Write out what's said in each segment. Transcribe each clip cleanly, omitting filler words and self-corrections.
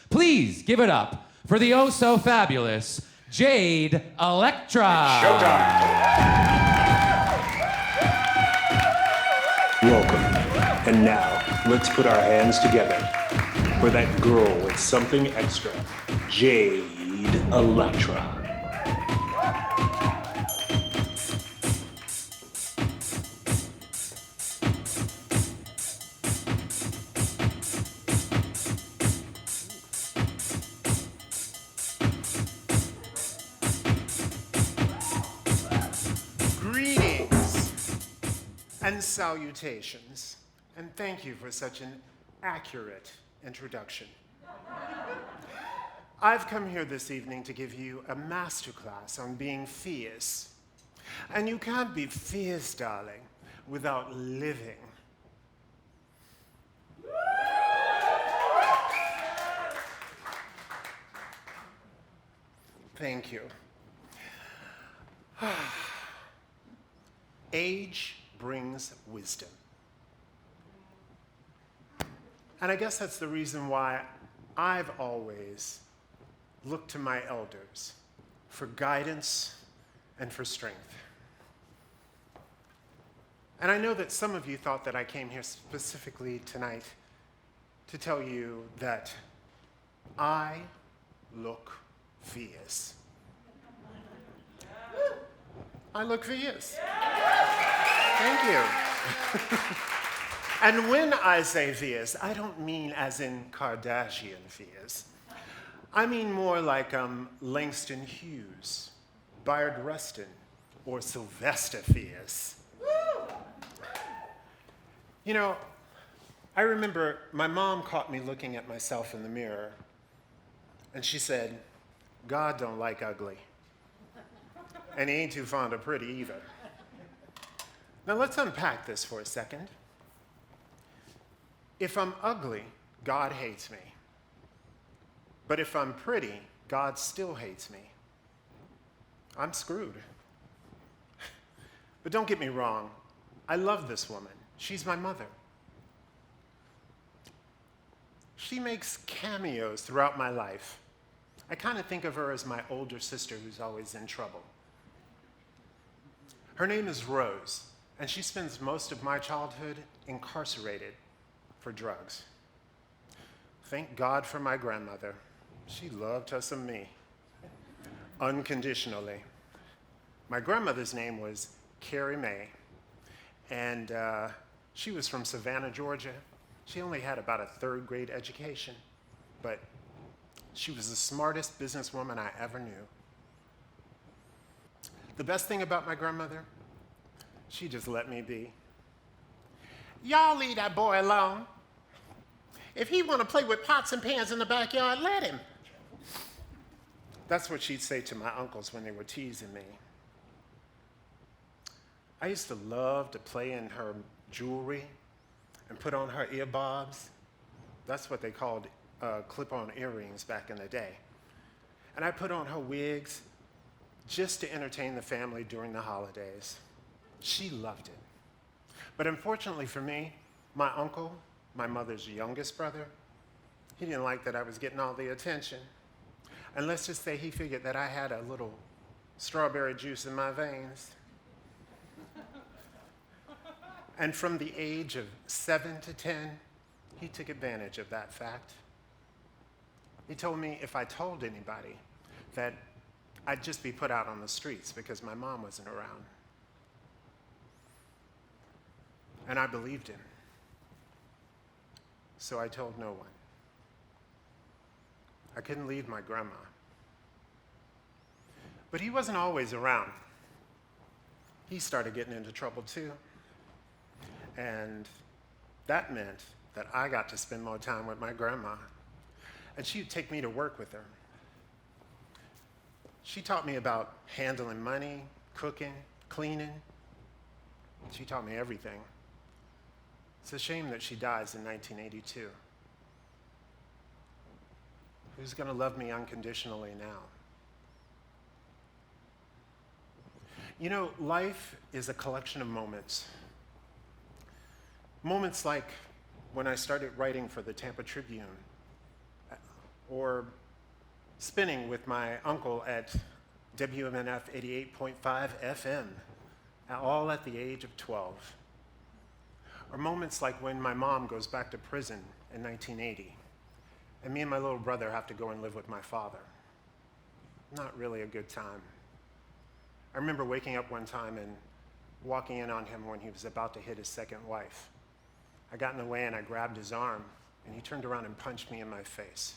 Please give it up for the oh-so-fabulous Jade Elektra. Showtime. Welcome. And now, let's put our hands together for that girl with something extra, Jade Elektra. Greetings and salutations, and thank you for such an accurate introduction. I've come here this evening to give you a masterclass on being fierce. And you can't be fierce, darling, without living. Thank you. Age brings wisdom. And I guess that's the reason why I've always looked to my elders for guidance and for strength. And I know that some of you thought that I came here specifically tonight to tell you that I look fierce. I look fierce. Thank you. And when I say fierce, I don't mean as in Kardashian fierce. I mean more like Langston Hughes, Bayard Rustin, or Sylvester Fierce. You know, I remember my mom caught me looking at myself in the mirror, and she said, "God don't like ugly. And he ain't too fond of pretty either." Now let's unpack this for a second. If I'm ugly, God hates me. But if I'm pretty, God still hates me. I'm screwed. But don't get me wrong, I love this woman. She's my mother. She makes cameos throughout my life. I kind of think of her as my older sister who's always in trouble. Her name is Rose, and she spends most of my childhood incarcerated for drugs. Thank God for my grandmother. She loved her some me, unconditionally. My grandmother's name was Carrie Mae, and she was from Savannah, Georgia. She only had about a third grade education, but she was the smartest businesswoman I ever knew. The best thing about my grandmother, she just let me be. Y'all leave that boy alone. If he want to play with pots and pans in the backyard, let him. That's what she'd say to my uncles when they were teasing me. I used to love to play in her jewelry and put on her earbobs. That's what they called clip-on earrings back in the day. And I put on her wigs just to entertain the family during the holidays. She loved it. But unfortunately for me, my uncle, my mother's youngest brother, he didn't like that I was getting all the attention. And let's just say he figured that I had a little strawberry juice in my veins. And from the age of 7 to 10, he took advantage of that fact. He told me if I told anybody that I'd just be put out on the streets because my mom wasn't around. And I believed him. So I told no one. I couldn't leave my grandma. But he wasn't always around. He started getting into trouble too. And that meant that I got to spend more time with my grandma. And she would take me to work with her. She taught me about handling money, cooking, cleaning. She taught me everything. It's a shame that she dies in 1982. Who's going to love me unconditionally now? You know, life is a collection of moments. Moments like when I started writing for the Tampa Tribune or spinning with my uncle at WMNF 88.5 FM, all at the age of 12. Or moments like when my mom goes back to prison in 1980, and me and my little brother have to go and live with my father. Not really a good time. I remember waking up one time and walking in on him when he was about to hit his second wife. I got in the way and I grabbed his arm, and he turned around and punched me in my face.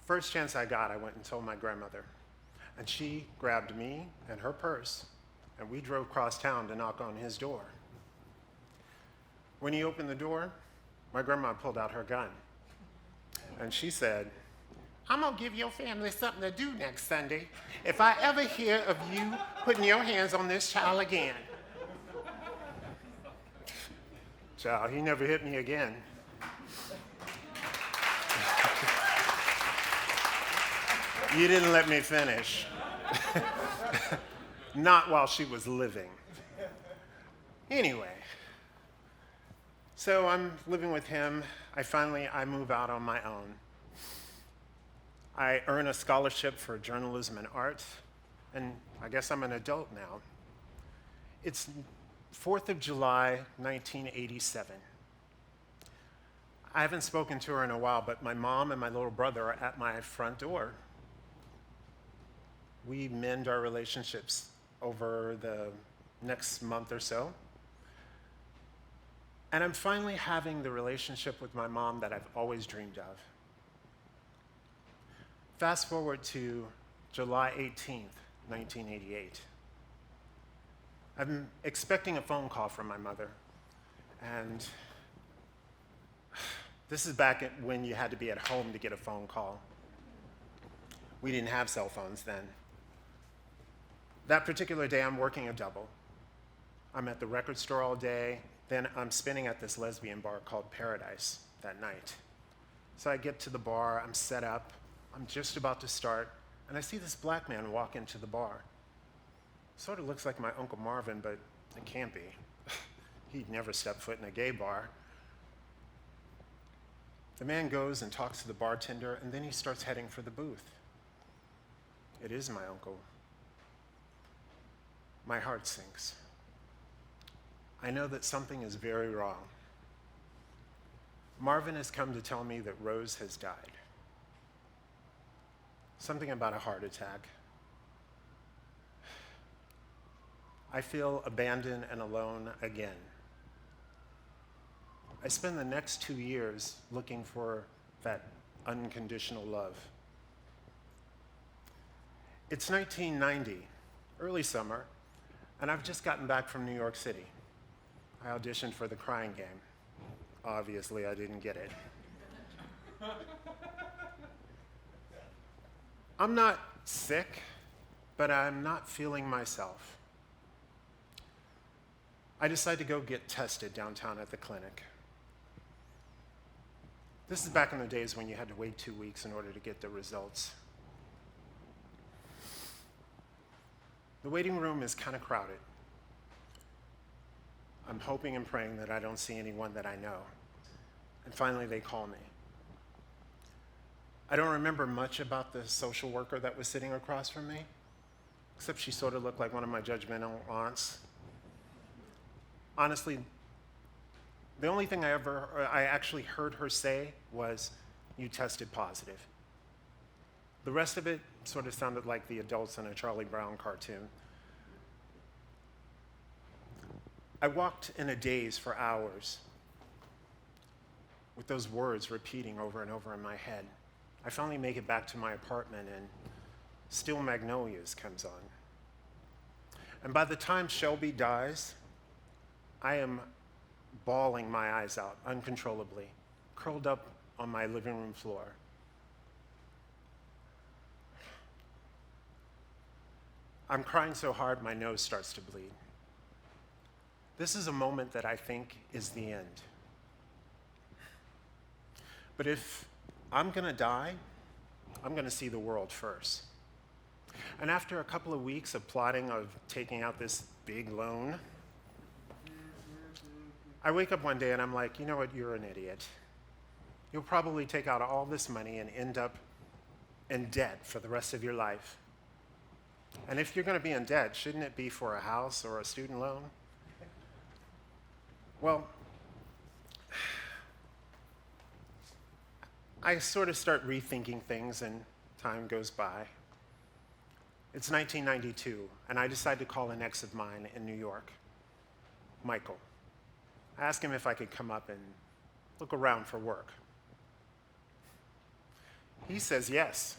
First chance I got, I went and told my grandmother, and she grabbed me and her purse, and we drove across town to knock on his door. When he opened the door, my grandma pulled out her gun, and she said, "I'm gonna give your family something to do next Sunday if I ever hear of you putting your hands on this child again." Child, he never hit me again. You didn't let me finish. Not while she was living. Anyway, so I'm living with him. I move out on my own. I earn a scholarship for journalism and art, and I guess I'm an adult now. It's 4th of July, 1987. I haven't spoken to her in a while, but my mom and my little brother are at my front door. We mend our relationships over the next month or so. And I'm finally having the relationship with my mom that I've always dreamed of. Fast forward to July 18th, 1988. I'm expecting a phone call from my mother, and this is back when you had to be at home to get a phone call. We didn't have cell phones then. That particular day, I'm working a double. I'm at the record store all day, then I'm spinning at this lesbian bar called Paradise that night. So I get to the bar, I'm set up, I'm just about to start, and I see this black man walk into the bar. Sort of looks like my Uncle Marvin, but it can't be. He'd never stepped foot in a gay bar. The man goes and talks to the bartender, and then he starts heading for the booth. It is my uncle. My heart sinks. I know that something is very wrong. Marvin has come to tell me that Rose has died. Something about a heart attack. I feel abandoned and alone again. I spend the next 2 years looking for that unconditional love. It's 1990, early summer, and I've just gotten back from New York City. I auditioned for the Crying Game. Obviously, I didn't get it. I'm not sick, but I'm not feeling myself. I decide to go get tested downtown at the clinic. This is back in the days when you had to wait 2 weeks in order to get the results. The waiting room is kind of crowded. I'm hoping and praying that I don't see anyone that I know. And finally, they call me. I don't remember much about the social worker that was sitting across from me, except she sort of looked like one of my judgmental aunts. Honestly, the only thing I actually heard her say was, "You tested positive." The rest of it sort of sounded like the adults in a Charlie Brown cartoon. I walked in a daze for hours with those words repeating over and over in my head. I finally make it back to my apartment, and Still Magnolias comes on. And by the time Shelby dies, I am bawling my eyes out uncontrollably, curled up on my living room floor. I'm crying so hard my nose starts to bleed. This is a moment that I think is the end. But if I'm gonna die, I'm gonna see the world first. And after a couple of weeks of plotting of taking out this big loan, I wake up one day and I'm like, you know what, you're an idiot. you'll probably take out all this money and end up in debt for the rest of your life. And if you're going to be in debt, shouldn't it be for a house or a student loan? Well, I sort of start rethinking things and time goes by. It's 1992, and I decide to call an ex of mine in New York, Michael. I ask him if I could come up and look around for work. He says yes.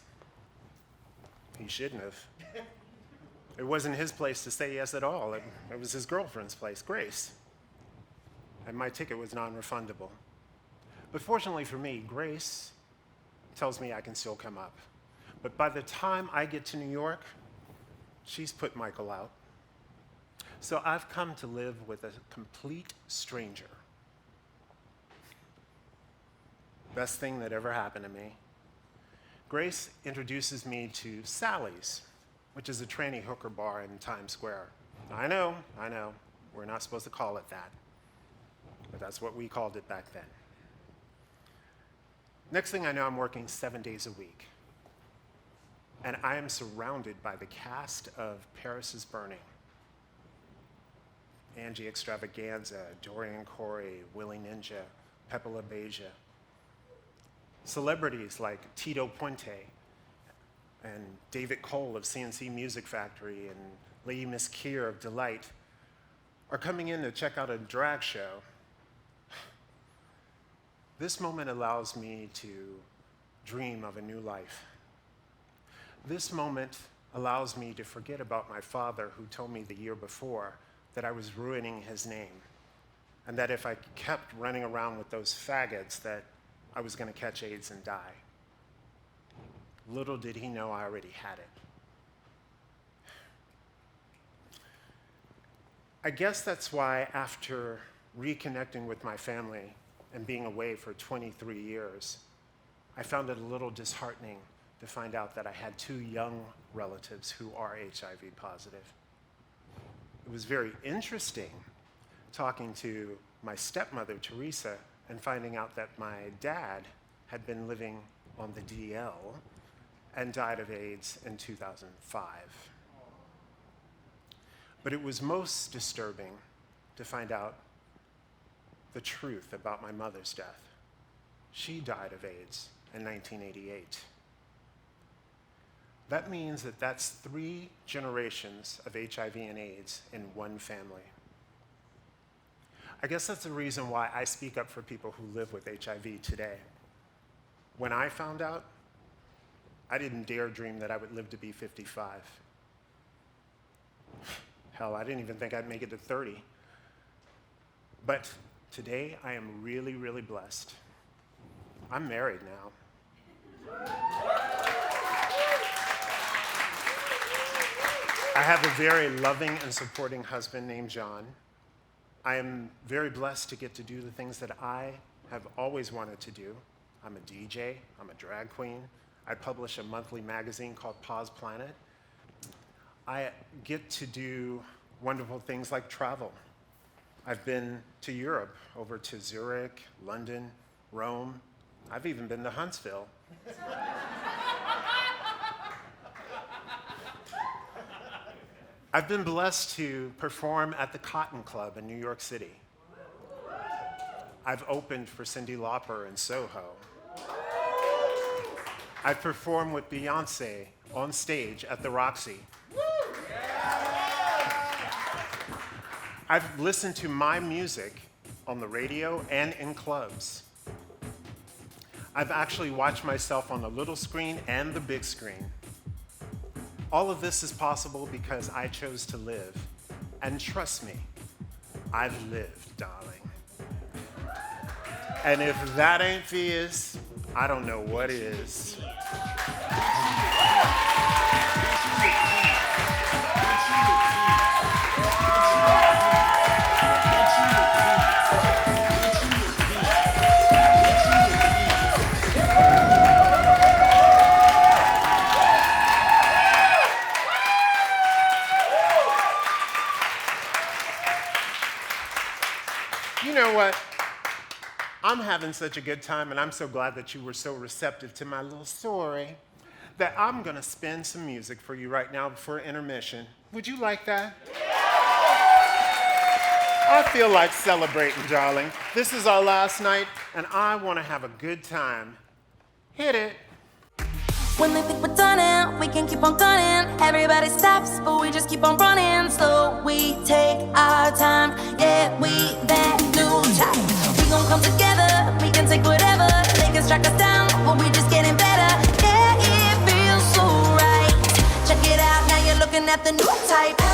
He shouldn't have. It wasn't his place to say yes at all. It was his girlfriend's place, Grace. And my ticket was non-refundable. But fortunately for me, Grace tells me I can still come up. But by the time I get to New York, she's put Michael out. So I've come to live with a complete stranger. Best thing that ever happened to me. Grace introduces me to Sally's, which is a tranny hooker bar in Times Square. I know, we're not supposed to call it that, but that's what we called it back then. Next thing I know, I'm working 7 days a week, and I am surrounded by the cast of Paris is Burning. Angie Extravaganza, Dorian Corey, Willie Ninja, Pepe La Beja. Celebrities like Tito Puente and David Cole of CNC Music Factory and Lady Miss Keir of Delight are coming in to check out a drag show. This moment allows me to dream of a new life. This moment allows me to forget about my father, who told me the year before that I was ruining his name, and that if I kept running around with those faggots, that I was going to catch AIDS and die. Little did he know I already had it. I guess that's why, after reconnecting with my family and being away for 23 years, I found it a little disheartening to find out that I had 2 young relatives who are HIV positive. It was very interesting talking to my stepmother, Teresa, and finding out that my dad had been living on the DL and died of AIDS in 2005. But it was most disturbing to find out the truth about my mother's death. She died of AIDS in 1988. That means that that's 3 generations of HIV and AIDS in one family. I guess that's the reason why I speak up for people who live with HIV today. When I found out, I didn't dare dream that I would live to be 55. Hell, I didn't even think I'd make it to 30. But today, I am really, really blessed. I'm married now. I have a very loving and supporting husband named John. I am very blessed to get to do the things that I have always wanted to do. I'm a DJ, I'm a drag queen. I publish a monthly magazine called Pause Planet. I get to do wonderful things like travel. I've been to Europe, over to Zurich, London, Rome. I've even been to Huntsville. I've been blessed to perform at the Cotton Club in New York City. I've opened for Cyndi Lauper in Soho. I've performed with Beyonce on stage at the Roxy. I've listened to my music on the radio and in clubs. I've actually watched myself on the little screen and the big screen. All of this is possible because I chose to live. And trust me, I've lived, darling. And if that ain't fierce, I don't know what is. You know what? I'm I'm having such a good time, and I'm so glad that you were so receptive to my little story, that I'm gonna spin some music for you right now before intermission. Would you like that? I feel like celebrating, darling. This is our last night, and I wanna have a good time. Hit it. When they think we're done and we can keep on gunning, everybody stops, but we just keep on running. So we take our time, yeah, we that new type. We gon' come together, we can take whatever. They can strike us down, but we just getting better. Yeah, it feels so right. Check it out, now you're looking at the new type.